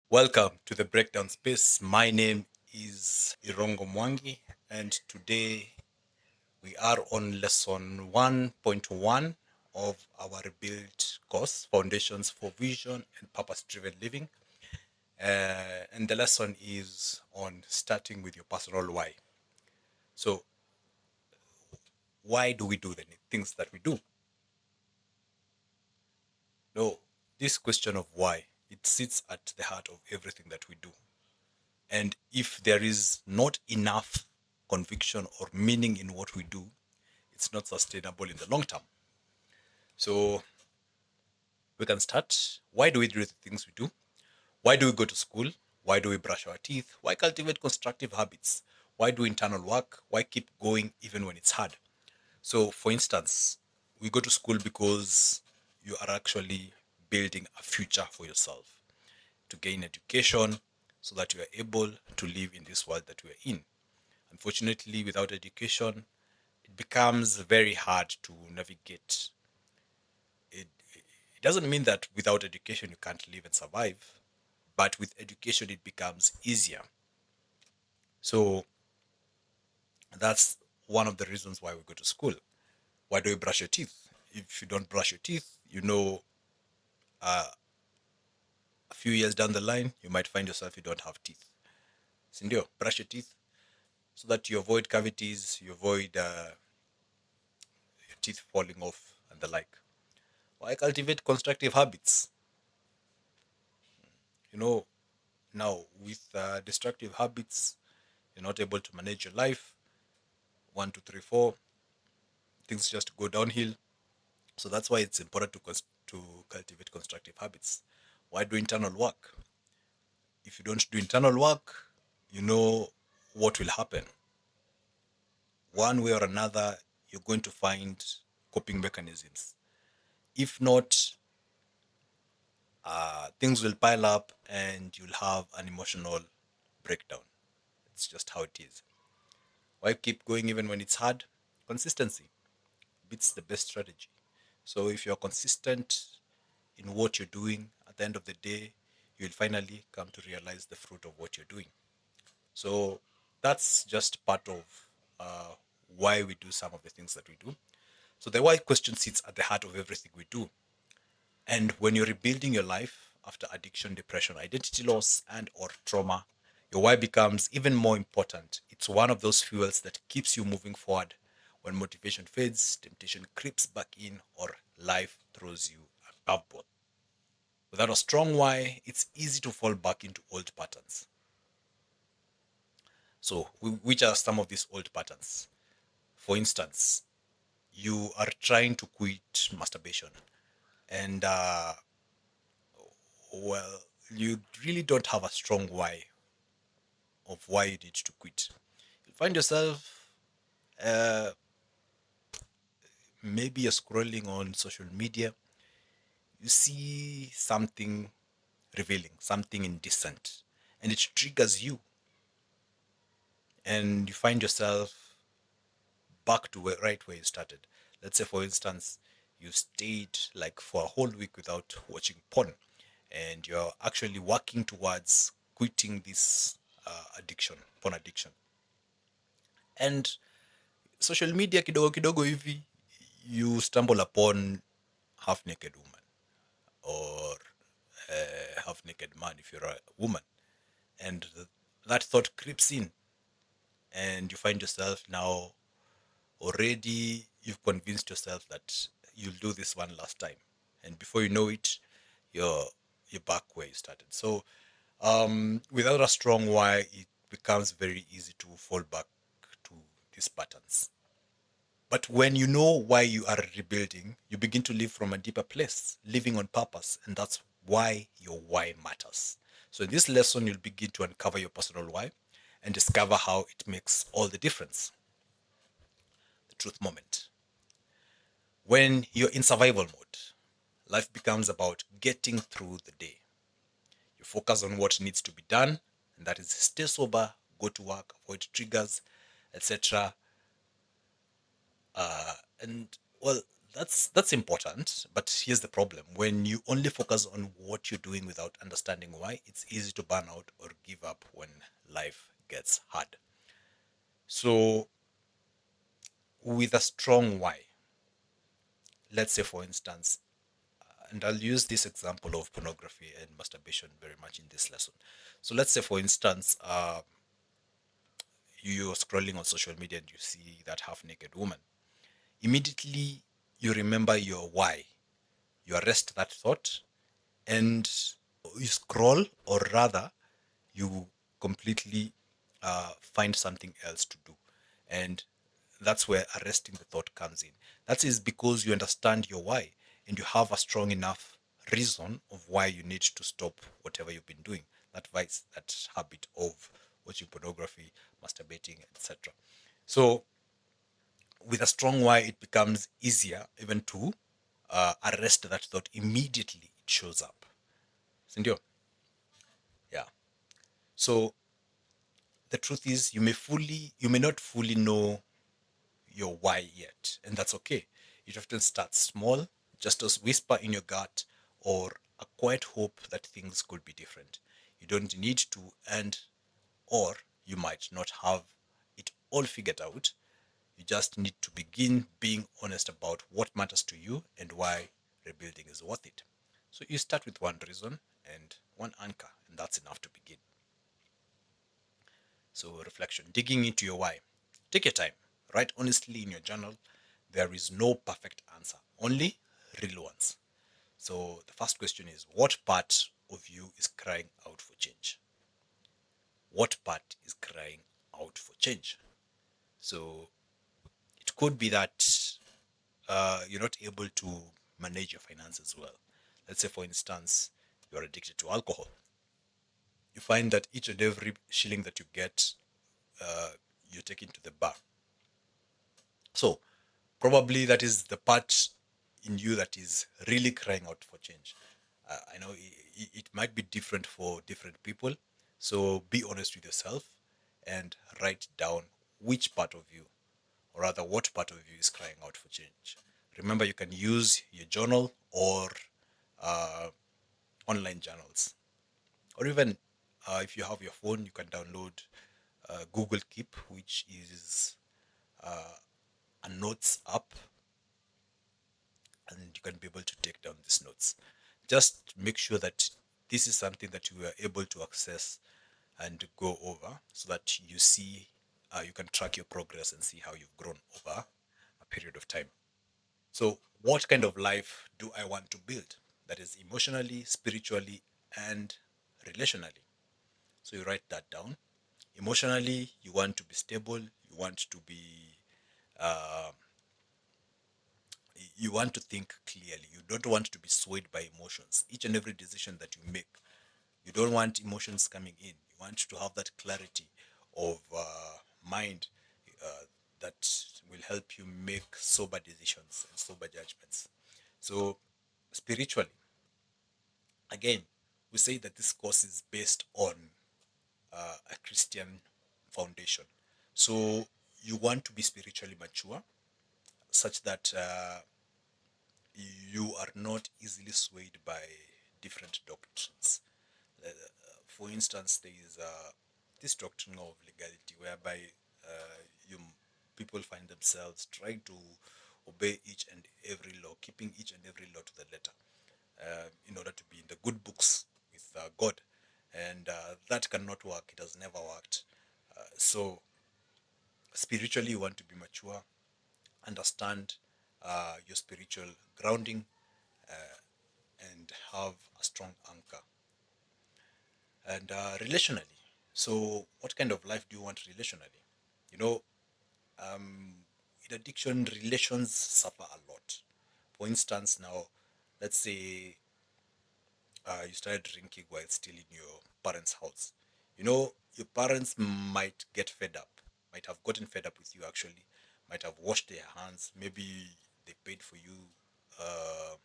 Welcome to the Breakdown Space. My name is Irongo Mwangi, and today we are on lesson 1.1 of our Rebuild course, Foundations for Vision and Purpose Driven Living. And the lesson is on starting with your personal why. So, why do we do the things that we do? No, this question of why, it sits at the heart of everything that we do. And if there is not enough conviction or meaning in what we do, it's not sustainable in the long term. So we can start. Why do we do the things we do? Why do we go to school? Why do we brush our teeth? Why cultivate constructive habits? Why do internal work? Why keep going even when it's hard? So, for instance, we go to school because you are actually building a future for yourself to gain education so that you are able to live in this world that we are in. Unfortunately, without education, it becomes very hard to navigate. It doesn't mean that without education you can't live and survive, but with education it becomes easier. So that's one of the reasons why we go to school. Why do you brush your teeth? If you don't brush your teeth, a few years down the line, you might find yourself you don't have teeth. Sindio, brush your teeth so that you avoid cavities, you avoid your teeth falling off and the like. Why cultivate constructive habits? You know, now with destructive habits, you're not able to manage your life. One, two, three, four, things just go downhill. So that's why it's important to cultivate constructive habits. Why do internal work? If you don't do internal work, you know what will happen. One way or another, you're going to find coping mechanisms. If not, things will pile up and you'll have an emotional breakdown. It's just how it is. Why keep going even when it's hard? Consistency beats the best strategy. So if you're consistent in what you're doing, at the end of the day, you'll finally come to realize the fruit of what you're doing. So that's just part of why we do some of the things that we do. So the why question sits at the heart of everything we do. And when you're rebuilding your life after addiction, depression, identity loss, and or trauma, your why becomes even more important. It's one of those fuels that keeps you moving forward when motivation fades, temptation creeps back in, or life throws you a curveball. Without a strong why, it's easy to fall back into old patterns. So, which are some of these old patterns? For instance, you are trying to quit masturbation, and well, you really don't have a strong why of why you need to quit. You find yourself maybe you're scrolling on social media, you see something revealing, something indecent, and it triggers you, and you find yourself back to right where you started. Let's say, for instance, you stayed like for a whole week without watching porn, and you're actually working towards quitting this addiction, porn addiction. And social media kidogo kidogo hivi, you stumble upon half naked woman or a half naked man if you're a woman, and that thought creeps in, and you find yourself now already you've convinced yourself that you'll do this one last time, and before you know it, you're you're back where you started. So without a strong why, it becomes very easy to fall back to these patterns. But when you know why you are rebuilding, you begin to live from a deeper place, living on purpose, and that's why your why matters. So in this lesson, you'll begin to uncover your personal why and discover how it makes all the difference. The truth moment. When you're in survival mode, life becomes about getting through the day. You focus on what needs to be done, and that is stay sober, go to work, avoid triggers, etc. And well, that's important, but here's the problem. When you only focus on what you're doing without understanding why, it's easy to burn out or give up when life gets hard. So with a strong why, let's say for instance, and I'll use this example of pornography and masturbation very much in this lesson. So let's say for instance, you're scrolling on social media and you see that half naked woman. Immediately you remember your why. You arrest that thought and you scroll, or rather you completely find something else to do. And that's where arresting the thought comes in. That is because you understand your why and you have a strong enough reason of why you need to stop whatever you've been doing, that vice, that habit of watching pornography, masturbating, etc. So with a strong why, it becomes easier even to arrest that thought immediately it shows up. Sindio? Yeah. So the truth is, you may not fully know your why yet, and that's okay. It often starts small, just as whisper in your gut or a quiet hope that things could be different. You don't need to, and or you might not have it all figured out. You just need to begin being honest about what matters to you and why rebuilding is worth it. So you start with one reason and one anchor, and that's enough to begin. So, reflection, digging into your why. Take your time, write honestly in your journal. There is no perfect answer, only real ones. So, the first question is, what part of you is crying out for change? What part is crying out for change? So, it could be that you're not able to manage your finances well. Let's say, for instance, you're addicted to alcohol. You find that each and every shilling that you get, uh, you're taking to the bar. So, probably that is the part in you that is really crying out for change. I know it might be different for different people. So be honest with yourself and write down which part of you, or rather, what part of you is crying out for change. Remember, you can use your journal or uh, online journals, or even if you have your phone, you can download Google Keep, which is a notes app, and you can be able to take down these notes. Just make sure that this is something that you are able to access and go over so that you see, you can track your progress and see how you've grown over a period of time. So, what kind of life do I want to build? That is emotionally, spiritually, and relationally. So, you write that down. Emotionally, you want to be stable, you want to be uh, you want to think clearly. You don't want to be swayed by emotions. Each and every decision that you make, you don't want emotions coming in. You want to have that clarity of mind that will help you make sober decisions and sober judgments. So, spiritually, again, we say that this course is based on a Christian foundation. So, you want to be spiritually mature such that you are not easily swayed by different doctrines. For instance, there is this doctrine of legality, whereby you people find themselves trying to obey each and every law, keeping each and every law to the letter, in order to be in the good books with God, and that cannot work. It has never worked. So spiritually, you want to be mature, understand your spiritual grounding, and have a strong anchor. And relationally, so what kind of life do you want relationally? You know, in addiction, relations suffer a lot. For instance, now, let's say you started drinking while still in your parents' house. You know, your parents might get fed up, might have gotten fed up with you actually, might have washed their hands. Maybe they paid for you a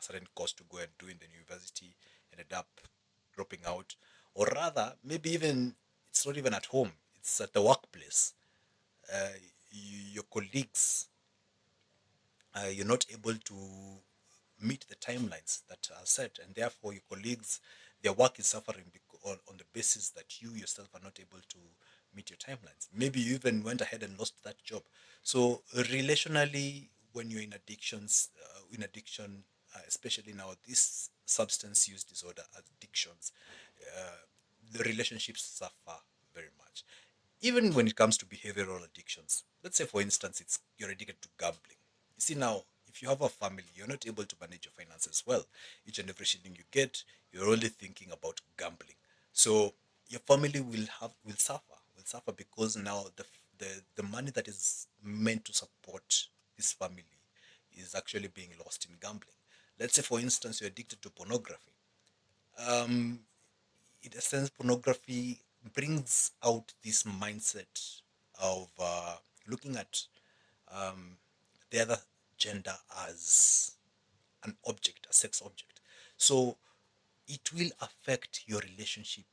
certain course to go and do in the university, ended up dropping out. Or rather, maybe even it's not even at home, it's at the workplace. Uh, your colleagues you're not able to meet the timelines that are set, and therefore your colleagues, their work is suffering on the basis that you yourself are not able to meet your timelines. Maybe you even went ahead and lost that job. So relationally, when you're in addiction, especially now this substance use disorder addictions, uh, the relationships suffer very much. Even when it comes to behavioral addictions, let's say for instance, it's you're addicted to gambling. You see now, if you have a family, you're not able to manage your finances well. Each and every shilling you get, you're only thinking about gambling. So your family will suffer because now the money that is meant to support this family is actually being lost in gambling. Let's say for instance, you're addicted to pornography. um in a sense, pornography brings out this mindset of looking at um, the other gender as an object, a sex object. So it will affect your relationship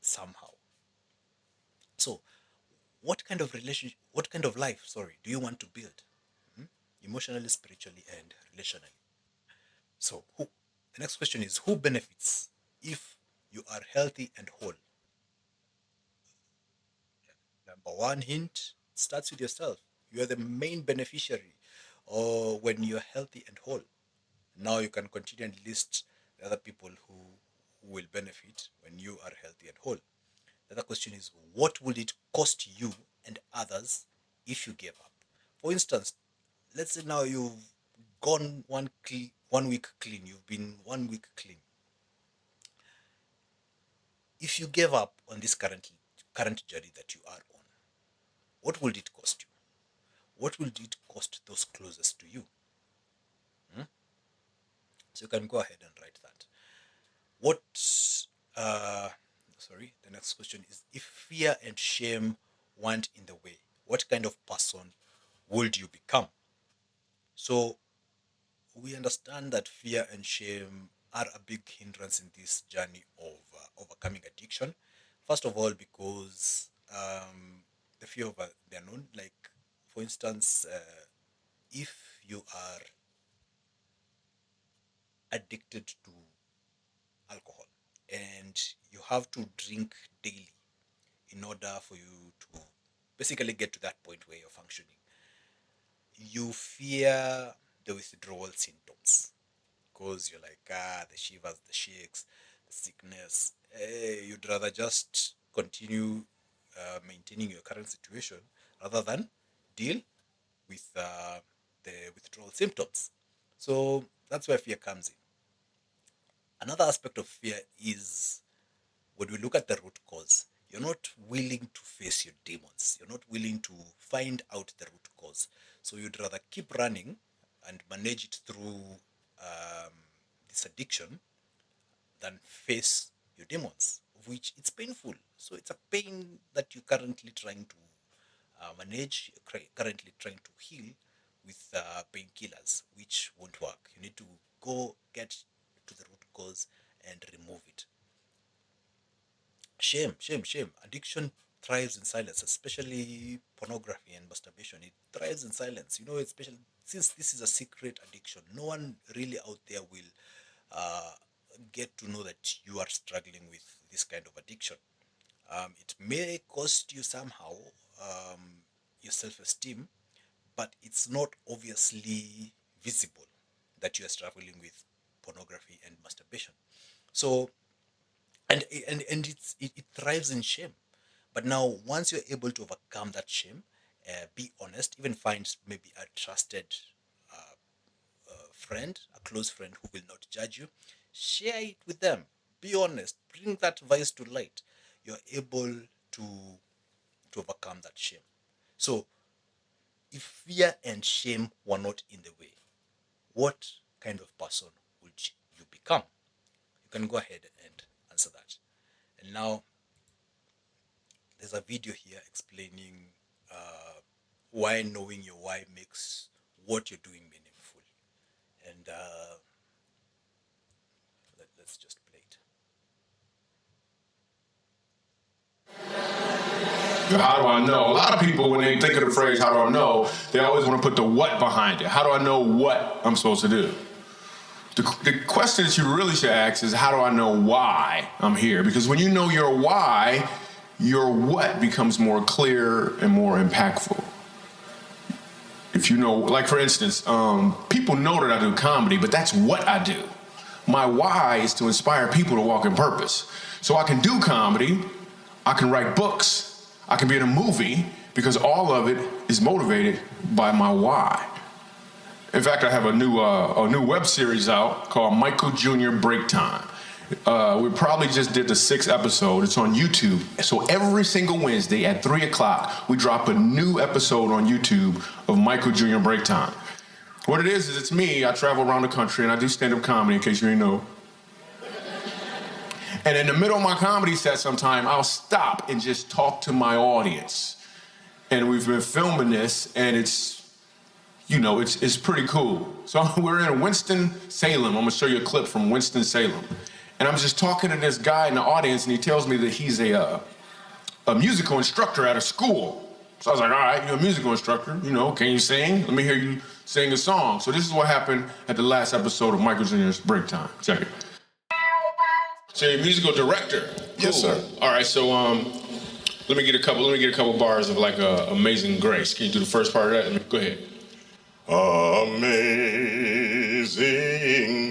somehow. So, what kind of life, sorry, do you want to build? Hmm? Emotionally, spiritually, and relationally. So, the next question is who benefits if you are healthy and whole? Number one hint starts with yourself. You are the main beneficiary or when you're healthy and whole. Now you can continue and list the other people who will benefit when you are healthy and whole. The other question is what will it cost you and others if you gave up? For instance, let's say now you've gone 1 week clean, you've been 1 week clean. If you gave up on this current journey that you are on, what will it cost you? What will it cost those closest to you? Hmm? So you can go ahead and write that. What, uh, sorry, the next question is if fear and shame weren't in the way, what kind of person would you become? So we understand that fear and shame are a big hindrance in this journey of overcoming addiction. First of all, because the fear of the unknown, like for instance, if you are addicted to alcohol and you have to drink daily in order for you to basically get to that point where you're functioning, you fear the withdrawal symptoms because you're like, the shivers, the shakes, the sickness. You'd rather just continue maintaining your current situation rather than deal with the withdrawal symptoms. So that's where fear comes in. Another aspect of fear is when we look at the root cause, you're not willing to face your demons. You're not willing to find out the root cause. So you'd rather keep running and manage it through um, this addiction than face your demons, of which it's painful. So it's a pain that you're currently trying to manage, currently trying to heal with painkillers, which won't work. You need to go get to the root cause and remove it. Shame. Addiction thrives in silence, especially pornography and masturbation. It thrives in silence. You know, especially since this is a secret addiction, no one really out there will uh, get to know that you are struggling with this kind of addiction. It may cost you somehow your self esteem, but it's not obviously visible that you are struggling with pornography and masturbation. So it thrives in shame. But now once you're able to overcome that shame, be honest, even find maybe a trusted friend, a close friend who will not judge you, share it with them, be honest, bring that vice to light. You're able to to overcome that shame. So if fear and shame were not in the way, what kind of person would you become? You can go ahead and answer that. And now there's a video here explaining why knowing your why makes what you're doing meaningful. And let's just play it. How do I know? A lot of people, when they think of the phrase, how do I know, they always want to put the what behind it. How do I know what I'm supposed to do? The question that you really should ask is, how do I know why I'm here? Because when you know your why, your what becomes more clear and more impactful. If you know, like for instance, people know that I do comedy, but that's what I do. My why is to inspire people to walk in purpose. So I can do comedy, I can write books, I can be in a movie, because all of it is motivated by my why. In fact, I have a new web series out called Michael Jr. Break Time. We probably just did the 6th episode. It's on YouTube. So every single Wednesday at 3 o'clock, we drop a new episode on YouTube of Michael Jr. Break Time. What it is it's me. I travel around the country and I do stand-up comedy, in case you didn't know. And in the middle of my comedy set sometime, I'll stop and just talk to my audience. And we've been filming this, and it's pretty cool. So we're in Winston-Salem. I'm gonna show you a clip from Winston-Salem. And I'm just talking to this guy in the audience, and he tells me that he's a musical instructor at a school. So I was like, all right, you're a musical instructor, can you sing? Let me hear you sing a song. So this is what happened at the last episode of Michael Jr.'s Break Time. Check it. So you're a musical director. Cool. Yes, sir. All right, so let me get a couple bars of like Amazing Grace. Can you do the first part of that? Go ahead. Amazing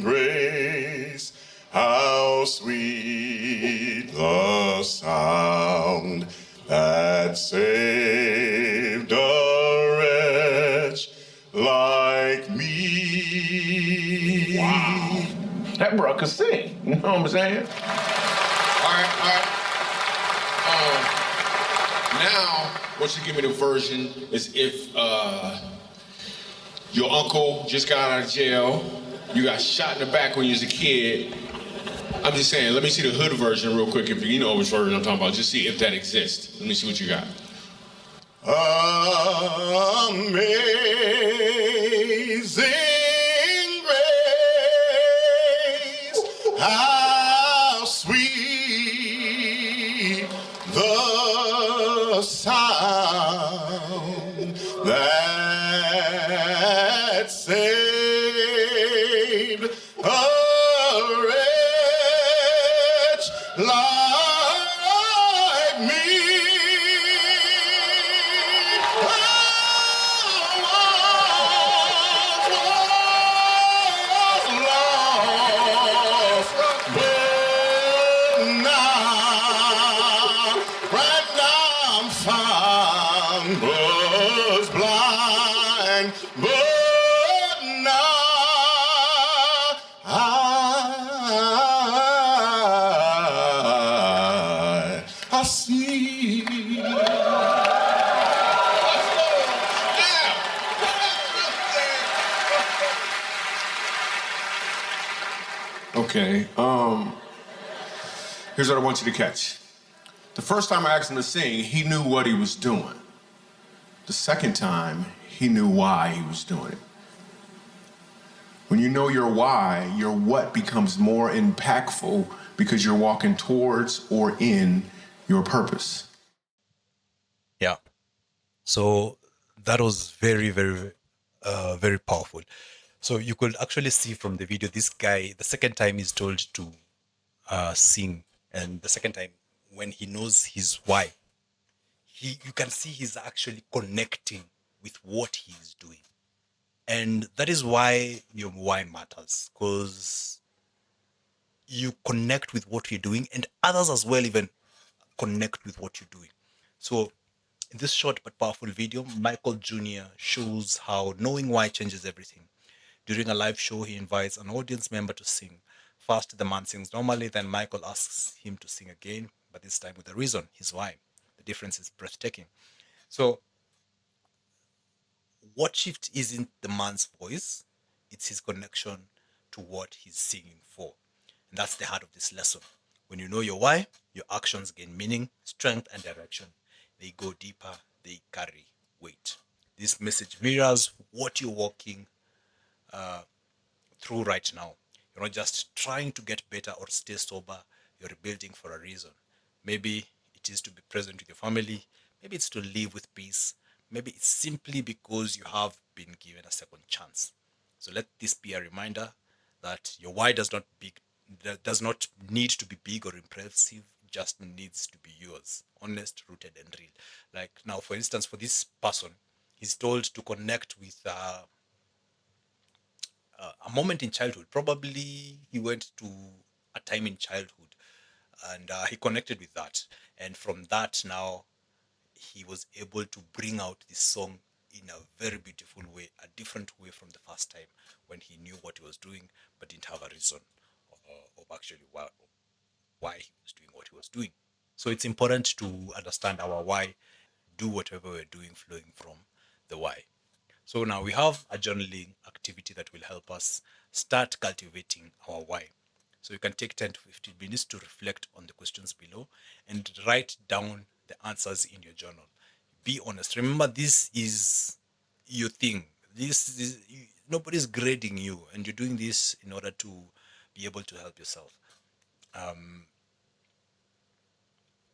grace, how sweet the sound that saved a wretch like me. Wow. That bro could sing. You know what I'm saying? All right. Now, once you give me the version, is if your uncle just got out of jail, you got shot in the back when you was a kid. I'm just saying, let me see the hood version real quick, if you know which version I'm talking about. Just see if that exists. Let me see what you got. Amazing grace, how sweet the sound that saved a wretch like me. Was blind, but now I see. Okay, here's what I want you to catch. The first time I asked him to sing, he knew what he was doing. The second time, he knew why he was doing it. When you know your why, your what becomes more impactful because you're walking towards or in your purpose. Yeah. So that was very, very, very powerful. So you could actually see from the video, this guy, the second time he's told to sing, and the second time when he knows his why, you can see he's actually connecting with what he's doing. And that is why your why matters, because you connect with what you're doing, and others as well even connect with what you're doing. So in this short but powerful video, Michael Jr. shows how knowing why changes everything. During a live show, he invites an audience member to sing. First, the man sings normally, then Michael asks him to sing again, but this time with a reason, his why. The difference is breathtaking. So what shift isn't the man's voice, it's his connection to what he's singing for. And that's the heart of this lesson. When you know your why, your actions gain meaning, strength, and direction. They go deeper, they carry weight. This message mirrors what you're walking through right now. You're not just trying to get better or stay sober, you're rebuilding for a reason. Maybe it is to be present with your family, Maybe it's to live with peace. Maybe it's simply because you have been given a second chance. So let this be a reminder that your why does not need to be big or impressive. It just needs to be yours, honest, rooted, and real. Like now, for instance, for this person, he's told to connect with a moment in childhood. Probably he went to a time in childhood and he connected with that. And from that, now he was able to bring out this song in a very beautiful way, a different way from the first time when he knew what he was doing but didn't have a reason of actually why he was doing what he was doing. So it's important to understand our why, do whatever we're doing flowing from the why. So now we have a journaling activity that will help us start cultivating our why. So you can take 10 to 15 minutes to reflect on the questions below and write down the answers in your journal. Be honest. Remember, this is your thing. Nobody's grading you, and you're doing this in order to be able to help yourself.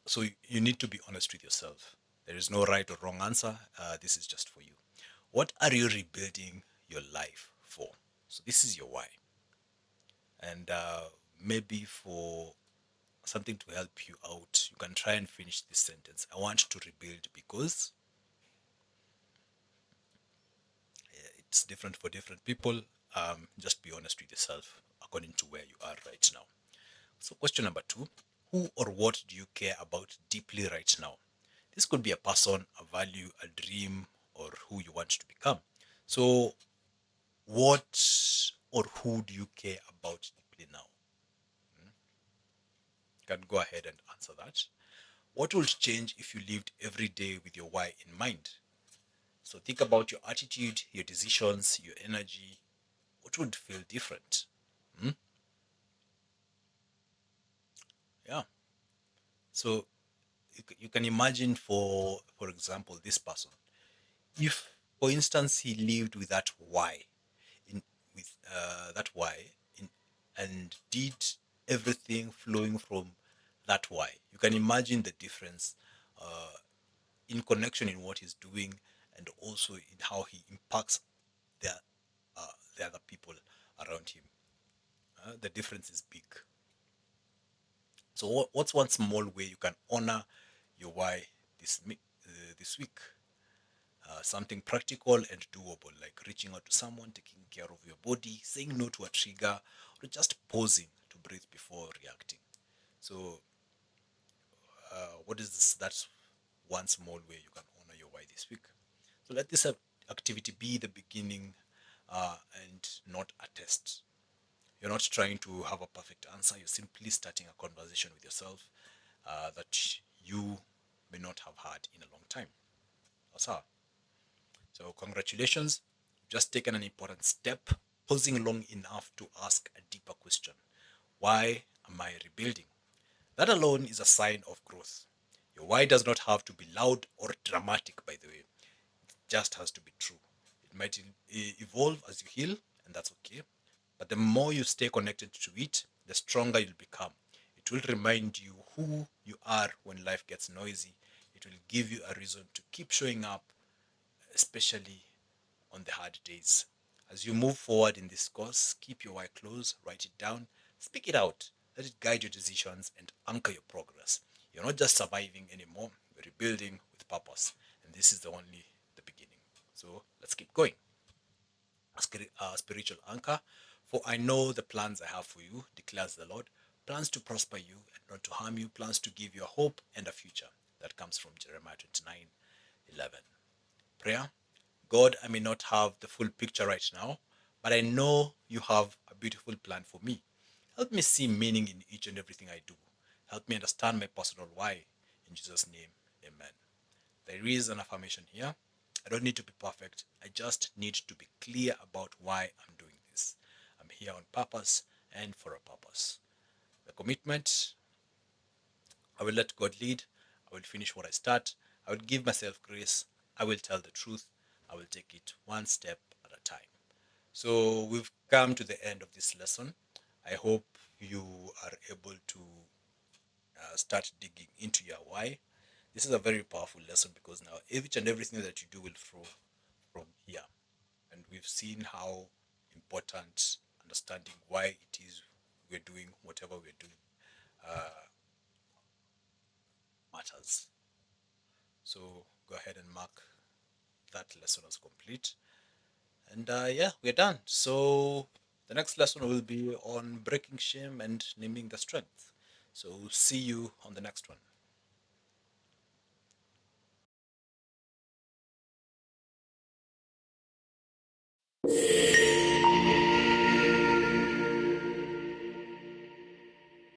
So you need to be honest with yourself. There is no right or wrong answer. This is just for you. What are you rebuilding your life for? So this is your why. And maybe for something to help you out, you can try and finish this sentence. I want to rebuild because it's different for different people. Just be honest with yourself according to where you are right now. So, question number 2: who or what do you care about deeply right now? This could be a person, a value, a dream, or who you want to become. So, what or who do you care about deeply now? You can go ahead and answer that. What would change if you lived every day with your why in mind? So, think about your attitude, your decisions, your energy. What would feel different? Hmm? Yeah. So, you can imagine, for example, this person. If, for instance, he lived with that why, in with that why, in, and did everything flowing from that why, you can imagine the difference in connection in what he's doing, and also in how he impacts the the other people around him. The difference is big. So, what's one small way you can honor your why this week? Something practical and doable, like reaching out to someone, taking care of your body, saying no to a trigger, or just pausing to breathe before reacting. So, what is this? That's one small way you can honor your why this week. So, let this activity be the beginning and not a test. You're not trying to have a perfect answer, you're simply starting a conversation with yourself that you may not have had in a long time. That's how. So, congratulations. You've just taken an important step, pausing long enough to ask a deeper question: why am I rebuilding? That alone is a sign of growth. Your why does not have to be loud or dramatic, by the way, it just has to be true. It might evolve as you heal, and that's okay. But the more you stay connected to it, the stronger you'll become. It will remind you who you are when life gets noisy. It will give you a reason to keep showing up, especially on the hard days. As you move forward in this course, keep your why close, write it down, speak it out, let it guide your decisions and anchor your progress. You're not just surviving anymore, you're rebuilding with purpose. And this is only the beginning. So let's keep going. Spiritual anchor. For I know the plans I have for you, declares the Lord, plans to prosper you and not to harm you, plans to give you a hope and a future. That comes from Jeremiah 29:11. Prayer. God, I may not have the full picture right now, but I know you have a beautiful plan for me. Help me see meaning in each and everything I do. Help me understand my personal why. In Jesus' name, amen. There is an affirmation here. I don't need to be perfect. I just need to be clear about why I'm doing this. I'm here on purpose and for a purpose. The commitment: I will let God lead. I will finish what I start. I will give myself grace. I will tell the truth. I will take it one step at a time. So we've come to the end of this lesson. I hope you are able to start digging into your why. This is a very powerful lesson because now each and everything that you do will flow from here. And we've seen how important understanding why it is we're doing whatever we're doing matters. So go ahead and mark that lesson as complete. And yeah, we're done. So the next lesson will be on breaking shame and naming the strength. So see you on the next one.